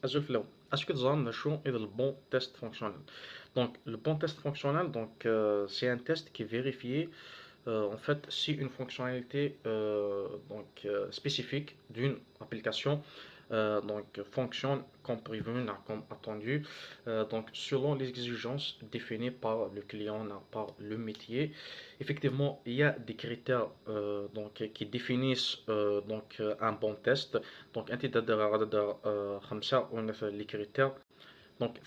أجل في الأول أشكي تظن شو est le bon test fonctionnel. Donc le bon test fonctionnel, c'est un test qui est vérifié en fait si une fonctionnalité spécifique d'une application fonctionne comme prévu, comme attendu, selon les exigences définies par le client, par le métier. Effectivement, il y a des critères qui définissent un bon test. Donc, un titre les critères. Donc,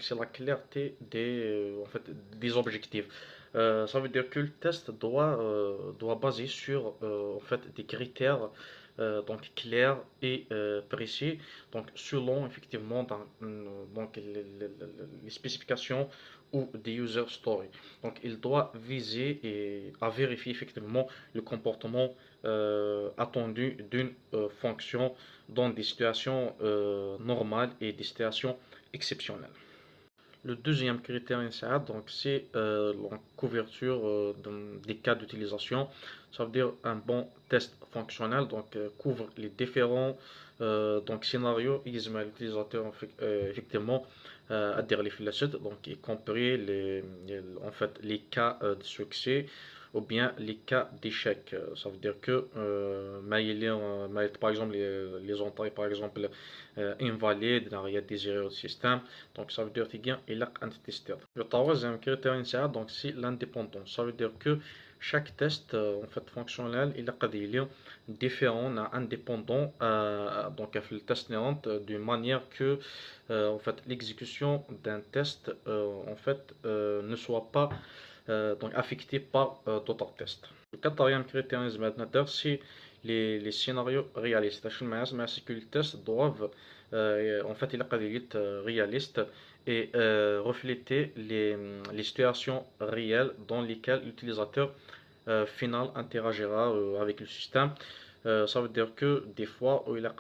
c'est la clarté des objectifs. Ça veut dire que le test doit baser sur des critères clairs et précis, donc selon effectivement les spécifications ou des user stories. Donc il doit viser à vérifier effectivement le comportement attendu d'une fonction dans des situations normales et des situations exceptionnelles. Le deuxième critère c'est la couverture des cas d'utilisation. Ça veut dire un bon test fonctionnel couvre les différents scénarios et l'utilisateur effectivement à dire les flèches, donc y compris les cas de succès ou bien les cas d'échec. Ça veut dire que par exemple les entrées par exemple invalides, il y a des erreurs de système. Donc ça veut dire qu'il y a un test. Le troisième critère c'est l'indépendance. Ça veut dire que chaque test fonctionnel il est différent, indépendant le test d'une manière que l'exécution d'un test ne soit pas affectée par d'autres tests. Le quatrième critère c'est les scénarios réalistes. C'est que les tests doivent il est réaliste et refléter les situations réelles dans lesquelles l'utilisateur final interagira avec le système. Ça veut dire que des fois il a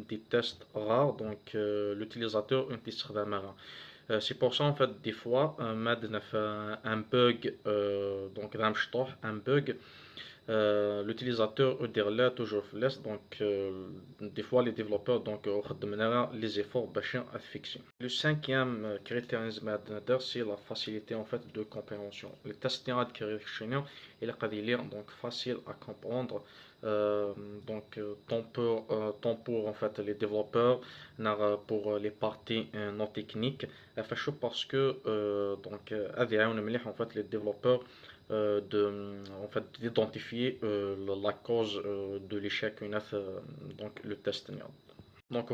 des tests rares, l'utilisateur utilise c'est pour ça des fois un bug un bug l'utilisateur là toujours laisse des fois les développeurs les efforts à fixer. Le cinquième critère c'est la facilité de compréhension. Le test il est lire facile à comprendre tant pour les développeurs pour les parties non techniques parce que les développeurs d'identifier la cause de l'échec le test. Donc